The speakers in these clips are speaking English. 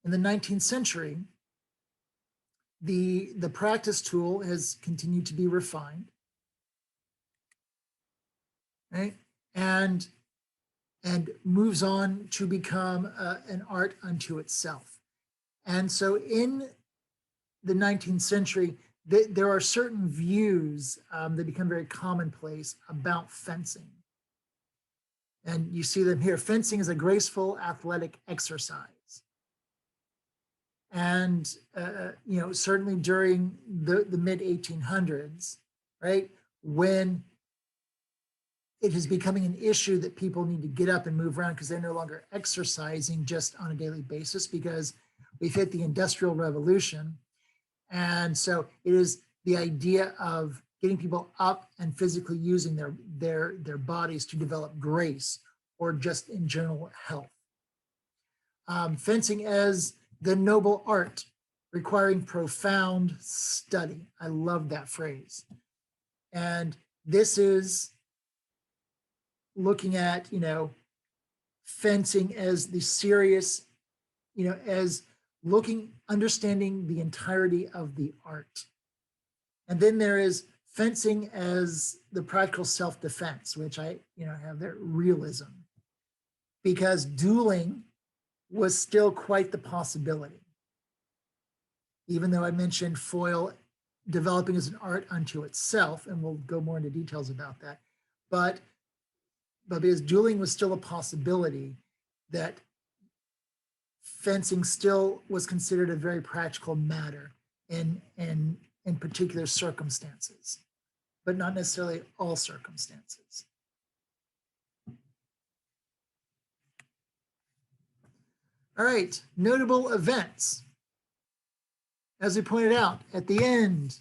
In the 19th century, the practice tool has continued to be refined, right? And moves on to become an art unto itself. And so in the 19th century, there are certain views that become very commonplace about fencing. And you see them here. Fencing is a graceful athletic exercise. And, you know, certainly during the mid 1800s, right, when it is becoming an issue that people need to get up and move around because they're no longer exercising just on a daily basis because we've hit the Industrial Revolution. And so it is the idea of getting people up and physically using their bodies to develop grace or just in general health. Fencing as the noble art requiring profound study. I love that phrase. And this is looking at, you know, fencing as the serious, you know, as understanding the entirety of the art. And then there is fencing as the practical self-defense, which I, you know, have their realism, because dueling was still quite the possibility. Even though I mentioned foil developing as an art unto itself, and we'll go more into details about that, but because dueling was still a possibility, that fencing still was considered a very practical matter in particular circumstances, but not necessarily all circumstances. All right, notable events. As we pointed out, at the end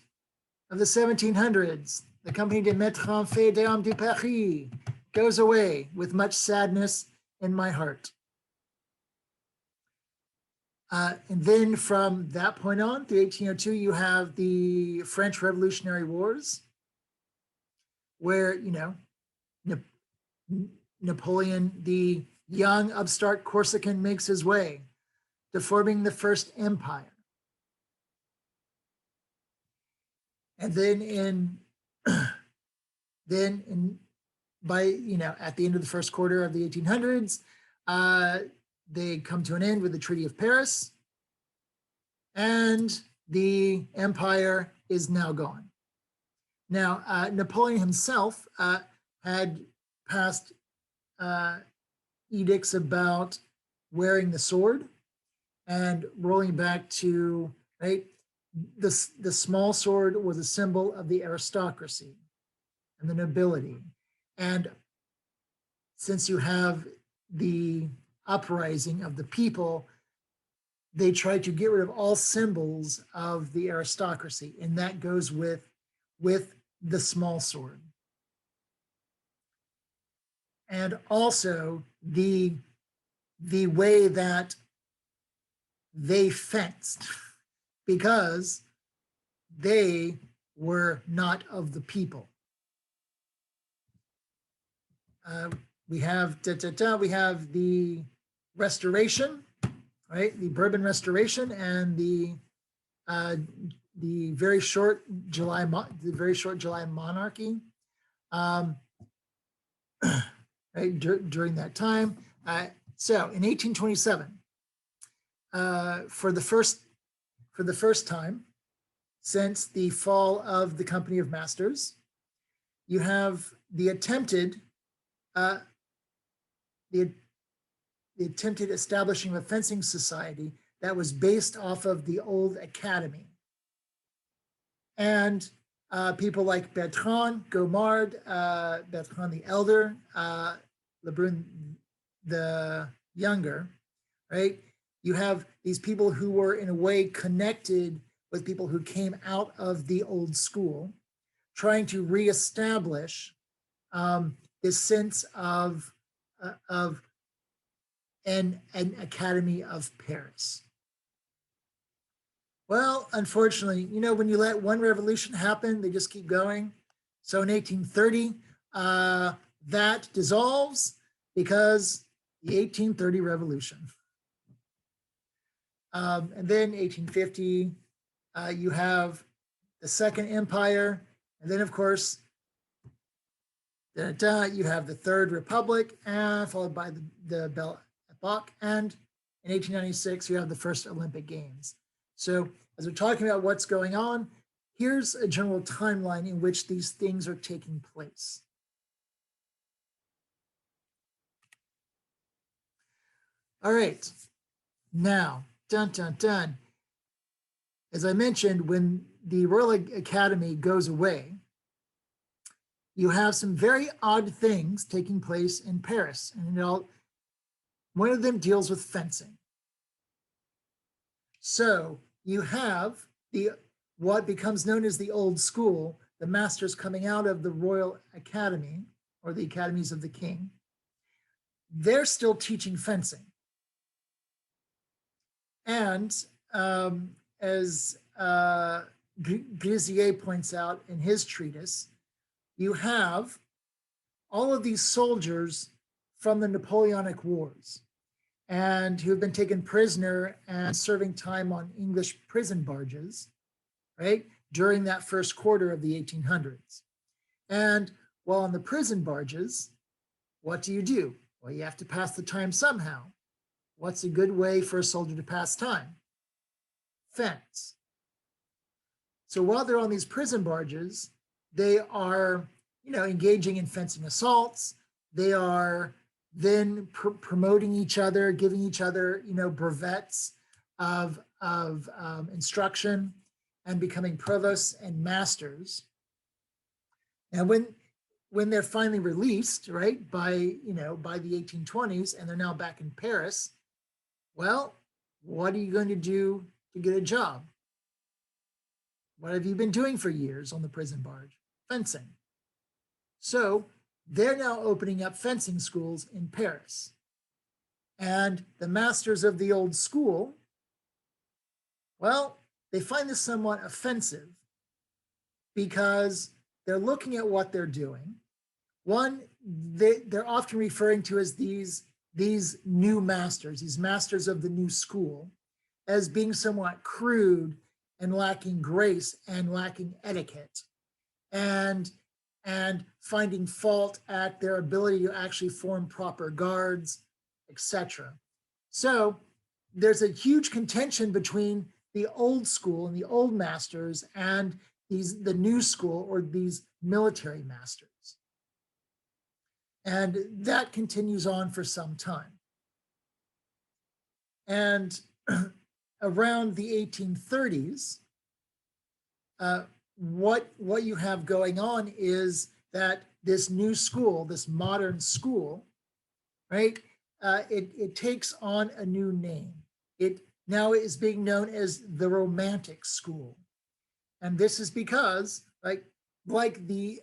of the 1700s, the Compagnie des Maîtres en Fait d'Armes de Paris goes away with much sadness in my heart. And then from that point on, through 1802, you have the French Revolutionary Wars, where, you know, Napoleon, the young upstart Corsican, makes his way to forming the First Empire. And then by, you know, at the end of the first quarter of the 1800s, they come to an end with the Treaty of Paris, and the empire is now gone. Now, Napoleon himself had passed edicts about wearing the sword and rolling back to, right, the small sword was a symbol of the aristocracy and the nobility. And since you have the uprising of the people, they tried to get rid of all symbols of the aristocracy, and that goes with the small sword. And also the way that they fenced, because they were not of the people. We have we have the Restoration, right? The Bourbon Restoration and the very short July monarchy, right, during that time. So in 1827, for the first time since the fall of the Company of Masters, you have the attempted establishing of a fencing society that was based off of the old academy. And people like Bertrand, Gomard, Bertrand the Elder, Lebrun the Younger, right? You have these people who were in a way connected with people who came out of the old school, trying to reestablish this sense of an academy of Paris. Well, unfortunately, you know, when you let one revolution happen, they just keep going. So in 1830, that dissolves because the 1830 revolution. And then 1850, you have the Second Empire. And then, of course, you have the Third Republic, followed by the Belle Époque. And in 1896, you have the first Olympic Games. So as we're talking about what's going on, here's a general timeline in which these things are taking place. All right, now, dun, dun, dun. As I mentioned, when the Royal Academy goes away, you have some very odd things taking place in Paris. And one of them deals with fencing. So you have what becomes known as the old school, the masters coming out of the Royal Academy or the academies of the king. They're still teaching fencing. And as Grizier points out in his treatise, you have all of these soldiers from the Napoleonic Wars and who have been taken prisoner and serving time on English prison barges, right, during that first quarter of the 1800s. And while on the prison barges, what do? Well, you have to pass the time somehow. What's a good way for a soldier to pass time? Fence. So while they're on these prison barges, they are, engaging in fencing assaults. They are then promoting each other, giving each other, brevets of instruction and becoming provosts and masters. And when they're finally released, right, by the 1820s, and they're now back in Paris, well, what are you going to do to get a job? What have you been doing for years on the prison barge? Fencing. So they're now opening up fencing schools in Paris. And the masters of the old school, well, they find this somewhat offensive because they're looking at what they're doing. One, they're often referring to as these new masters, these masters of the new school, as being somewhat crude and lacking grace and lacking etiquette, and finding fault at their ability to actually form proper guards, etc. So there's a huge contention between the old school and the old masters and the new school, or these military masters. And that continues on for some time. And around the 1830s, what you have going on is that this new school, this modern school, right, it takes on a new name. It now is being known as the Romantic School. And this is because, like the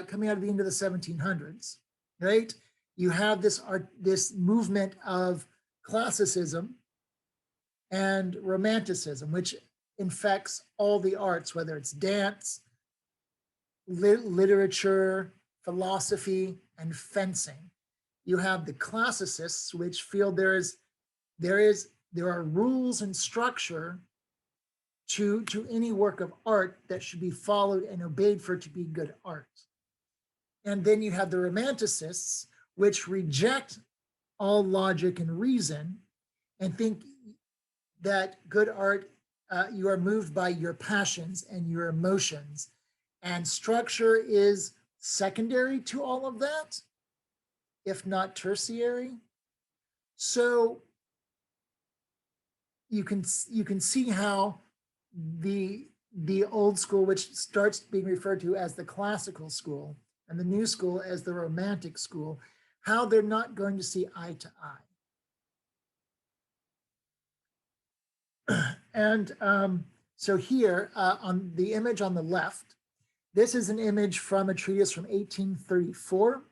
coming out of the end of the 1700s, right, you have this movement of classicism and romanticism, which infects all the arts, whether it's dance, literature, philosophy, and fencing. You have the classicists, which feel there are rules and structure to any work of art that should be followed and obeyed for it to be good art. And then you have the romanticists, which reject all logic and reason and think that good art, you are moved by your passions and your emotions, and structure is secondary to all of that, if not tertiary. So you can see how the old school, which starts being referred to as the classical school, and the new school as the romantic school, how they're not going to see eye to eye. And so here on the image on the left, this is an image from a treatise from 1831,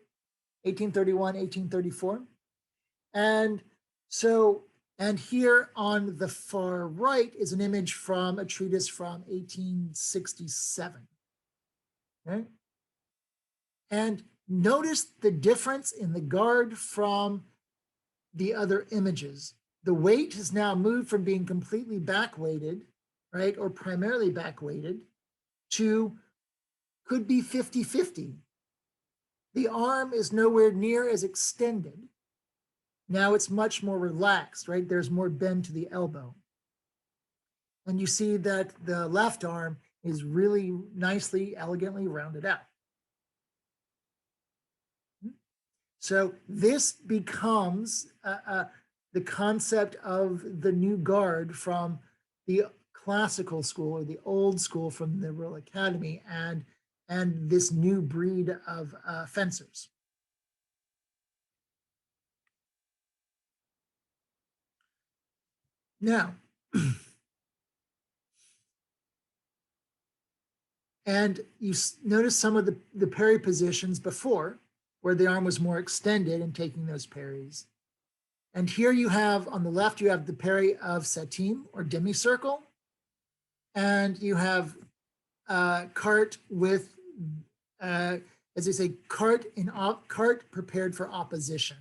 1834. And here on the far right is an image from a treatise from 1867. Okay? And notice the difference in the guard from the other images. the weight has now moved from being completely back-weighted, right, or primarily back-weighted, to could be 50-50. The arm is nowhere near as extended. Now it's much more relaxed, right? There's more bend to the elbow. And you see that the left arm is really nicely, elegantly rounded out. So this becomes the concept of the new guard from the classical school or the old school from the Royal Academy and this new breed of fencers. Now, and you notice some of the parry positions before, where the arm was more extended and taking those parries. And here you have, on the left, you have the parry of satine or demi-circle, and you have cart with, as they say, cart prepared for opposition.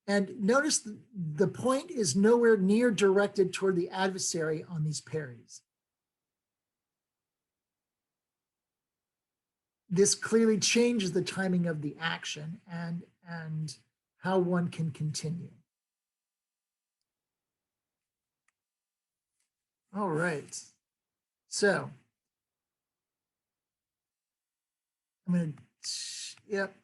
And notice the point is nowhere near directed toward the adversary on these parries. This clearly changes the timing of the action and how one can continue. All right. So I'm going to, yep.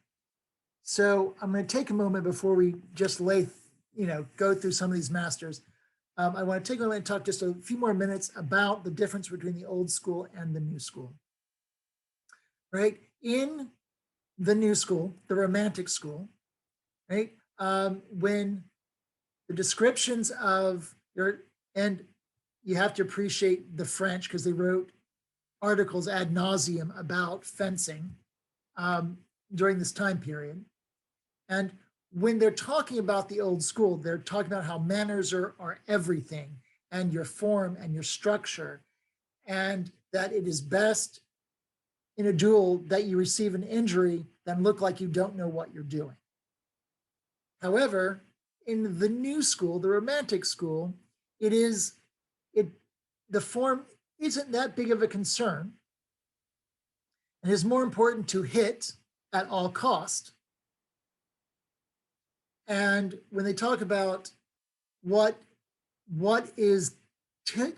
So I'm going to take a moment before we just go through some of these masters. I want to take a moment and talk just a few more minutes about the difference between the old school and the new school. Right? In the new school, the Romantic school, right? When the descriptions of and you have to appreciate the French because they wrote articles ad nauseum about fencing during this time period. And when they're talking about the old school, they're talking about how manners are everything, and your form and your structure, and that it is best in a duel that you receive an injury than look like you don't know what you're doing. However, in the new school, the Romantic school, the form isn't that big of a concern. It is more important to hit at all cost. And when they talk about what is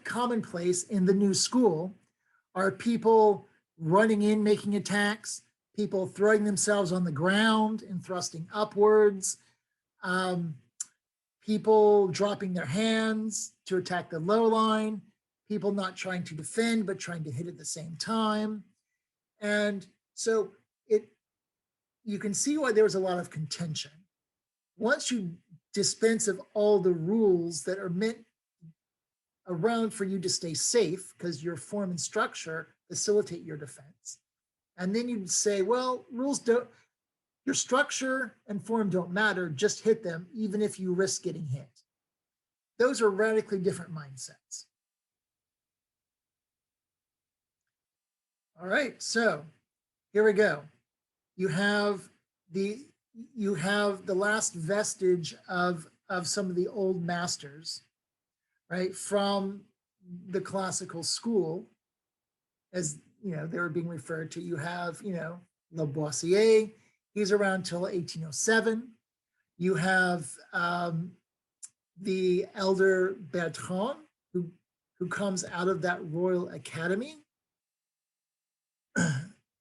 commonplace in the new school are people running in, making attacks, people throwing themselves on the ground and thrusting upwards, people dropping their hands to attack the low line, people not trying to defend, but trying to hit at the same time. And so you can see why there was a lot of contention. Once you dispense of all the rules that are meant around for you to stay safe, because your form and structure facilitate your defense. And then you'd say, well, your structure and form don't matter, just hit them, even if you risk getting hit. Those are radically different mindsets. All right, so here we go. You have the last vestige of some of the old masters, right, from the classical school, as they were being referred to. You have Lavoisier, he's around till 1807. You have the elder Bertrand, who comes out of that Royal Academy.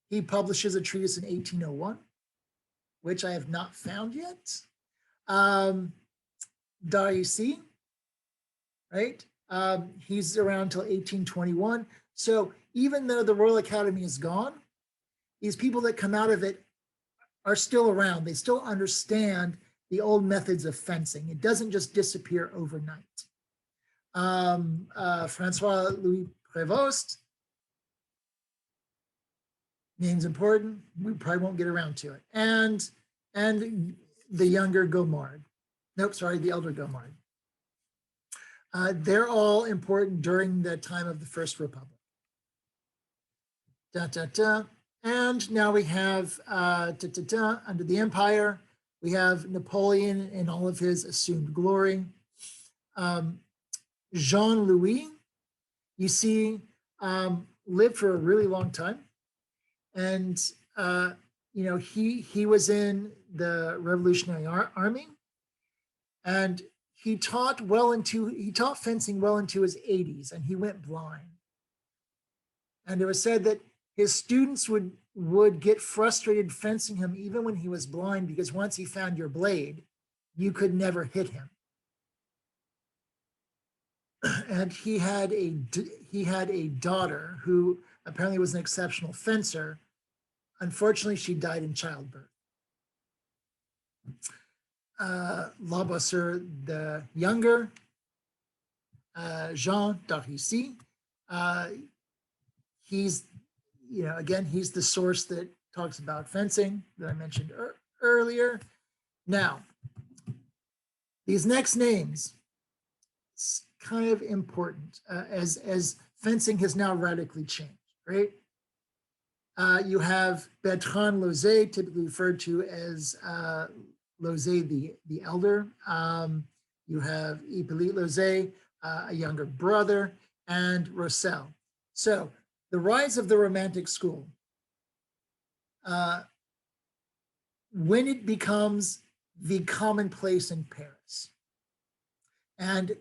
He publishes a treatise in 1801, which I have not found yet. Darcy, right? He's around till 1821. So even though the Royal Academy is gone, these people that come out of it are still around. They still understand the old methods of fencing. It doesn't just disappear overnight. Francois Louis Prévost, name's important. We probably won't get around to it. And the younger Gomard. Nope, sorry, the elder Gomard. They're all important during the time of the First Republic. And now we have, under the Empire, we have Napoleon in all of his assumed glory. Jean-Louis, you see, lived for a really long time. And, he was in the Revolutionary Army, and he taught fencing well into his 80s, and he went blind. And it was said that his students would get frustrated fencing him even when he was blind, because once he found your blade, you could never hit him. And he had a daughter who apparently was an exceptional fencer. Unfortunately, she died in childbirth. Labosseur the younger, Jean d'Arissy, he's the source that talks about fencing that I mentioned earlier. Now, these next names, it's kind of important as fencing has now radically changed, right? You have Bertrand Lauzet, typically referred to as Lauzet the Elder. You have Hippolyte Lauzet, a younger brother, and Roussel. So the rise of the Romantic School, when it becomes the commonplace in Paris, and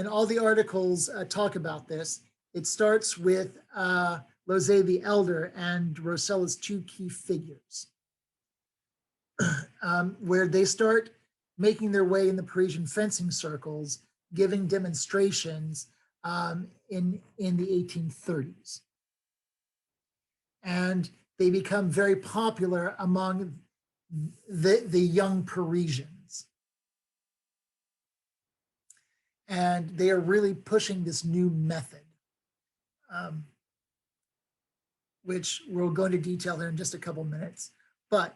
all the articles talk about this. It starts with Lauzet the Elder and Roussel as two key figures, where they start making their way in the Parisian fencing circles, giving demonstrations in the 1830s. And they become very popular among the young Parisians. And they are really pushing this new method, which we'll go into detail here in just a couple minutes. But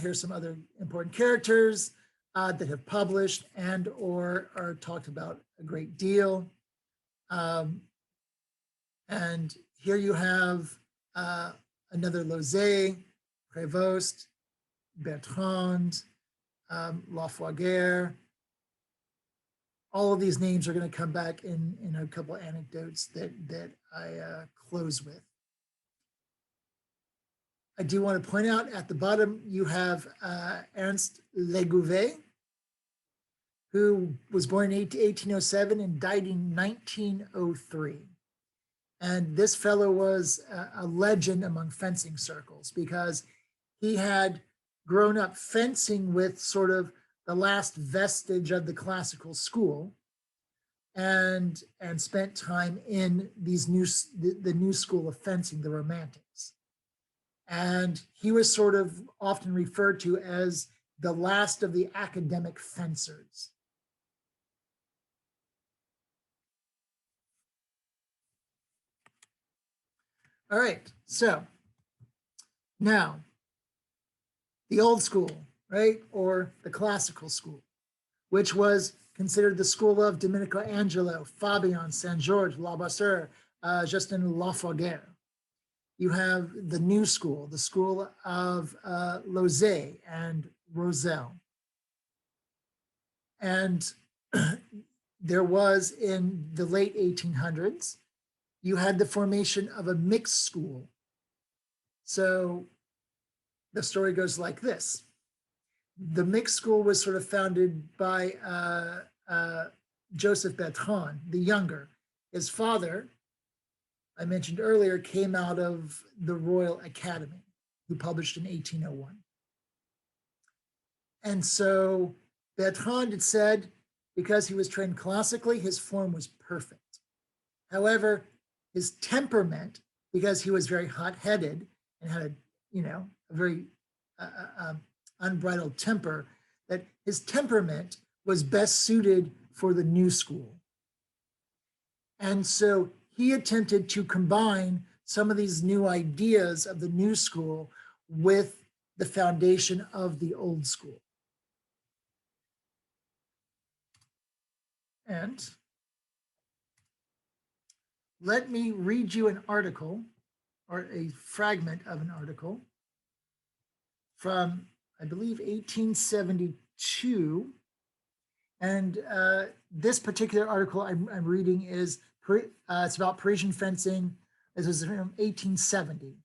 here's some other important characters that have published and or are talked about a great deal. And here you have another Lauzet, Prévost, Bertrand, Lafoiguère. All of these names are going to come back in a couple anecdotes that I close with. I do want to point out at the bottom, you have Ernst Legouvé, who was born in 1807 and died in 1903. And this fellow was a legend among fencing circles because he had grown up fencing with sort of the last vestige of the classical school, and spent time in the new school of fencing, the Romantics. And he was sort of often referred to as the last of the academic fencers. All right, so now the old school, right, or the classical school, which was considered the school of Domenico Angelo, Fabian, Saint-Georges, Labosseur, Justin Lafoiguère. You have the new school, the school of Lauzet and Roussel. And there was, in the late 1800s, you had the formation of a mixed school. So the story goes like this. The mixed school was sort of founded by Joseph Bertrand, the younger. His father, I mentioned earlier, came out of the Royal Academy, who published in 1801. And so Bertrand had said, because he was trained classically, his form was perfect. However, his temperament, because he was very hot-headed and had a very unbridled temper, that his temperament was best suited for the new school. And so he attempted to combine some of these new ideas of the new school with the foundation of the old school. And let me read you an article, or a fragment of an article from, I believe, 1872. 2. And this particular article I'm reading is, it's about Parisian fencing. This is from 1870.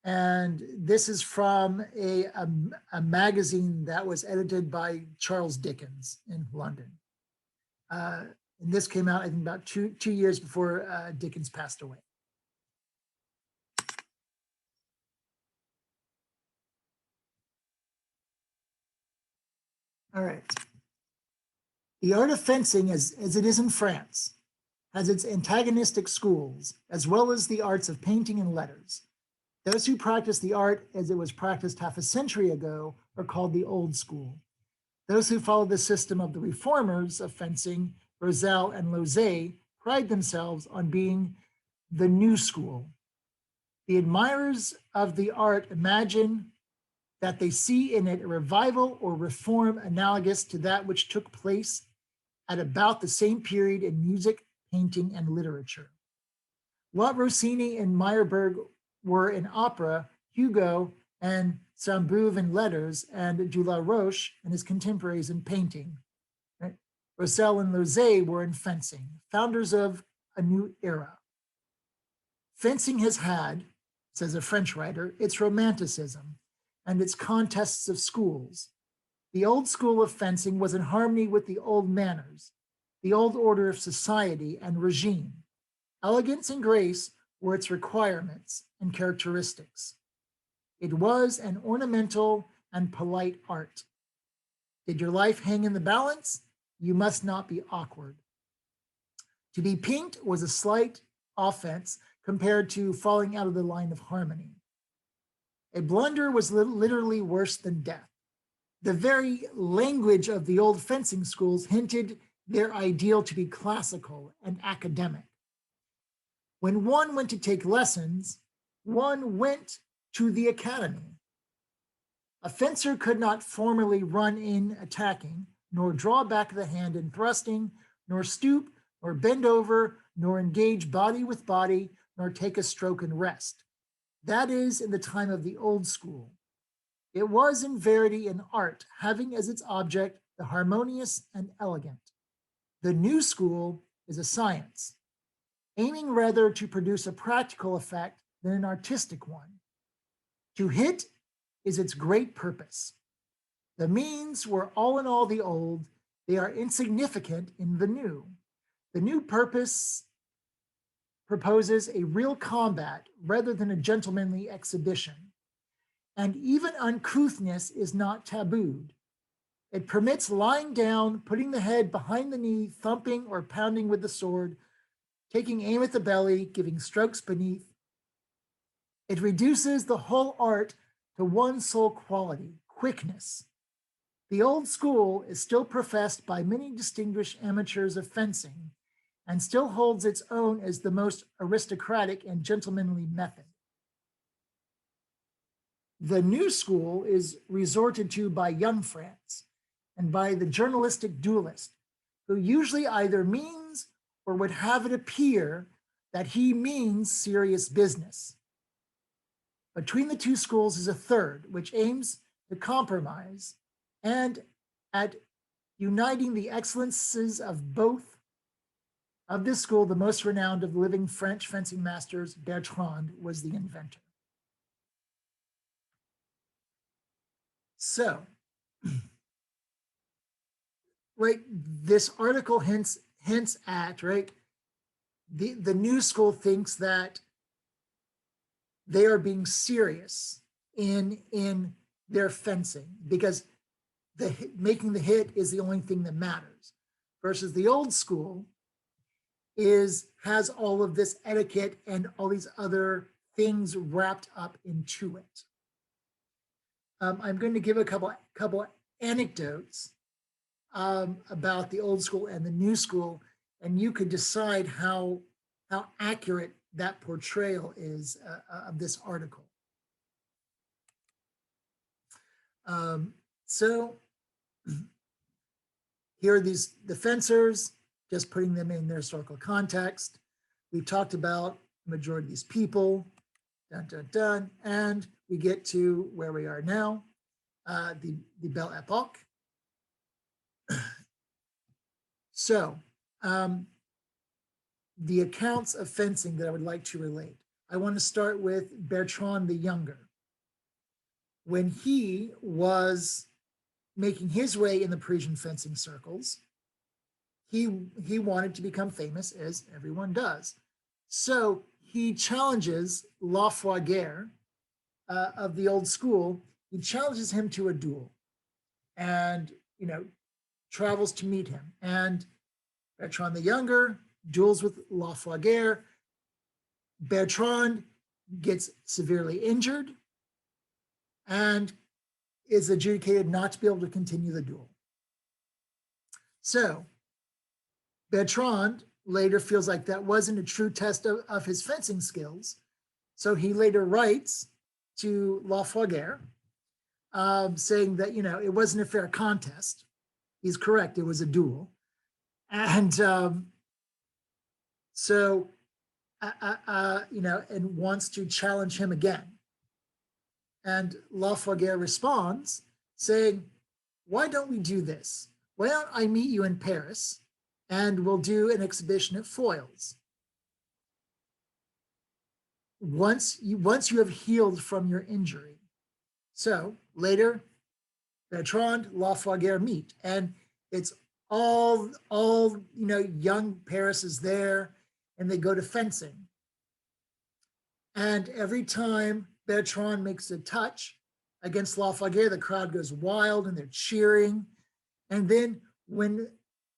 And this is from a magazine that was edited by Charles Dickens in London. And this came out, I think, about two years before Dickens passed away. All right. The art of fencing, as it is in France, has its antagonistic schools, as well as the arts of painting and letters. Those who practice the art as it was practiced half a century ago are called the old school. Those who follow the system of the reformers of fencing, Roselle and Lozay, pride themselves on being the new school. The admirers of the art imagine that they see in it a revival or reform analogous to that which took place at about the same period in music, painting, and literature. What Rossini and Meyerbeer were in opera, Hugo and Sainte-Beuve in letters, and Delaroche and his contemporaries in painting. Right? Roselle and Lozay were in fencing, founders of a new era. Fencing has had, says a French writer, its romanticism and its contests of schools. The old school of fencing was in harmony with the old manners, the old order of society and regime. Elegance and grace were its requirements and characteristics. It was an ornamental and polite art. Did your life hang in the balance? You must not be awkward. To be pinked was a slight offense compared to falling out of the line of harmony. A blunder was literally worse than death. The very language of the old fencing schools hinted their ideal to be classical and academic. When one went to take lessons, one went to the academy. A fencer could not formally run in attacking, nor draw back the hand in thrusting, nor stoop, nor bend over, nor engage body with body, nor take a stroke and rest. That is in the time of the old school. It was in verity an art, having as its object the harmonious and elegant. The new school is a science, aiming rather to produce a practical effect than an artistic one. To hit is its great purpose. The means were all in all the old, they are insignificant in the new. The new purpose proposes a real combat rather than a gentlemanly exhibition. And even uncouthness is not tabooed. It permits lying down, putting the head behind the knee, thumping or pounding with the sword, taking aim at the belly, giving strokes beneath. It reduces the whole art to one sole quality, quickness. The old school is still professed by many distinguished amateurs of fencing and still holds its own as the most aristocratic and gentlemanly method. The new school is resorted to by young France and by the journalistic duelist, who usually either means or would have it appear that he means serious business. Between the two schools is a third, which aims to compromise and at uniting the excellences of both. Of this school, the most renowned of living French fencing masters, Bertrand, was the inventor. So, right, this article hints at, right, the new school thinks that they are being serious in their fencing because making the hit is the only thing that matters, versus the old school has all of this etiquette and all these other things wrapped up into it. I'm going to give a couple anecdotes about the old school and the new school, and you could decide how accurate that portrayal is of this article. So here are the fencers, just putting them in their historical context. We've talked about the majority of these people, dun, dun, dun, and we get to where we are now, the Belle Époque. So the accounts of fencing that I would like to relate. I want to start with Bertrand the Younger. When he was making his way in the Parisian fencing circles, he wanted to become famous, as everyone does. So he challenges Lafroiguère of the old school. He challenges him to a duel, and travels to meet him. And Bertrand the Younger duels with Lafroiguère. Bertrand gets severely injured and is adjudicated not to be able to continue the duel. So Bertrand later feels like that wasn't a true test of his fencing skills. So he later writes to Lafroiguère saying that, it wasn't a fair contest. He's correct, it was a duel. And and wants to challenge him again. And Lafroiguère responds saying, why don't we do this? Why don't I meet you in Paris and we'll do an exhibition at Foyles? Once you have healed from your injury. So later, Bertrand, Lafroiguère meet, and it's all young Paris is there, and they go to fencing. And every time Bertrand makes a touch against Lafroiguère, the crowd goes wild and they're cheering. And then when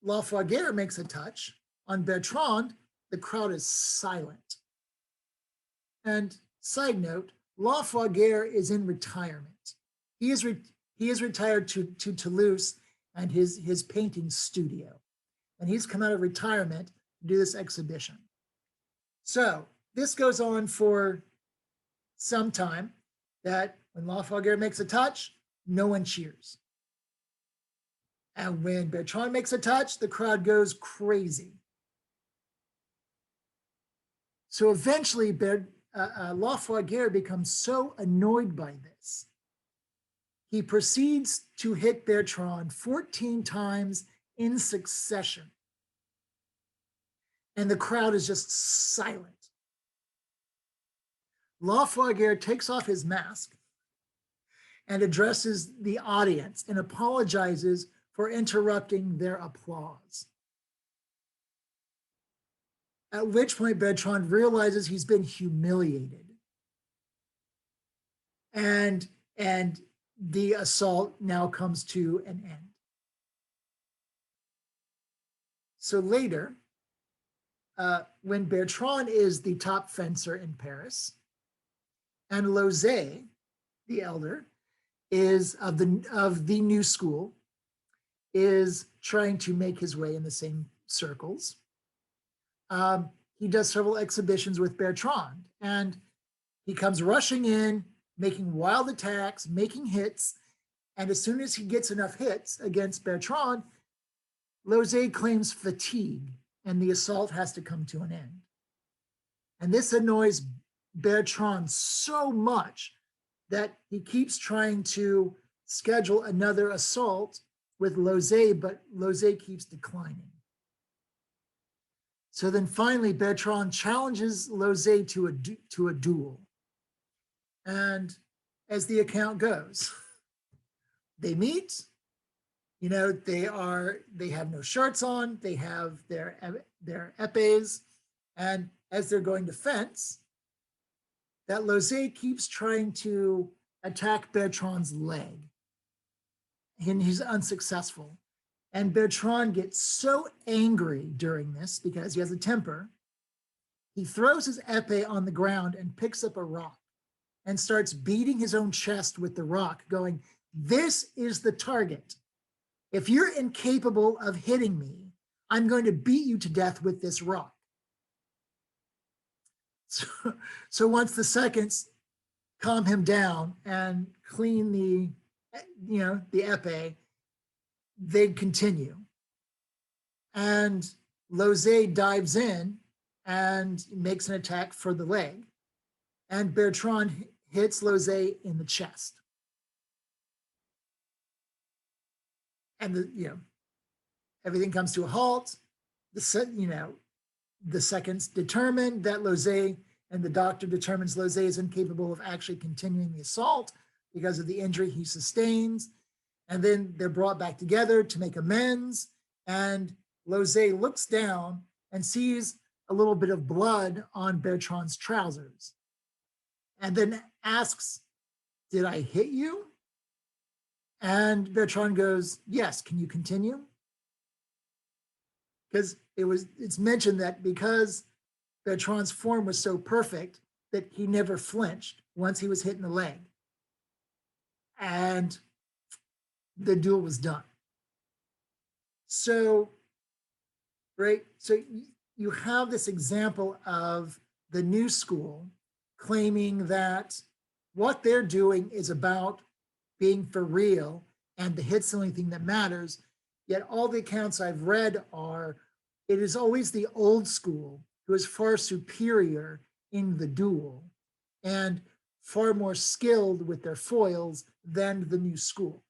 Lafroiguère makes a touch on Bertrand, the crowd is silent. And side note, Lafroiguère is in retirement. He is retired to Toulouse and his painting studio. And he's come out of retirement to do this exhibition. So this goes on for some time, that when Lafroiguère makes a touch, no one cheers. And when Bertrand makes a touch, the crowd goes crazy. So eventually, Lafroiguère becomes so annoyed by this, he proceeds to hit Bertrand 14 times in succession. And the crowd is just silent. Lafroiguère takes off his mask and addresses the audience and apologizes for interrupting their applause. At which point Bertrand realizes he's been humiliated. And the assault now comes to an end. So later, when Bertrand is the top fencer in Paris, and Lauzet, the elder, is of the new school, is trying to make his way in the same circles. He does several exhibitions with Bertrand, and he comes rushing in, making wild attacks, making hits, and as soon as he gets enough hits against Bertrand, Lauzet claims fatigue, and the assault has to come to an end. And this annoys Bertrand so much that he keeps trying to schedule another assault with Lauzet, but Lauzet keeps declining. So then finally, Bertrand challenges Lauzet to a duel. And as the account goes, they meet, they have no shirts on, they have their épées, and as they're going to fence, that Lauzet keeps trying to attack Bertrand's leg, and he's unsuccessful. And Bertrand gets so angry during this because he has a temper, he throws his épée on the ground and picks up a rock and starts beating his own chest with the rock, going, "This is the target. If you're incapable of hitting me, I'm going to beat you to death with this rock." So once the seconds calm him down and clean the épée, they continue. And Lauzet dives in and makes an attack for the leg. And Bertrand hits Lauzet in the chest. And everything comes to a halt. The seconds determine that Losey, and the doctor determines Losey is incapable of actually continuing the assault because of the injury he sustains. And then they're brought back together to make amends. And Losey looks down and sees a little bit of blood on Bertrand's trousers, and then asks, "Did I hit you?" And Bertrand goes, "Yes, can you continue?" Because it's mentioned that because Bertrand's form was so perfect that he never flinched once he was hit in the leg. And the duel was done. So, right, so you have this example of the new school claiming that what they're doing is about being for real and the hit's the only thing that matters. Yet all the accounts I've read are, it is always the old school who is far superior in the duel and far more skilled with their foils than the new school.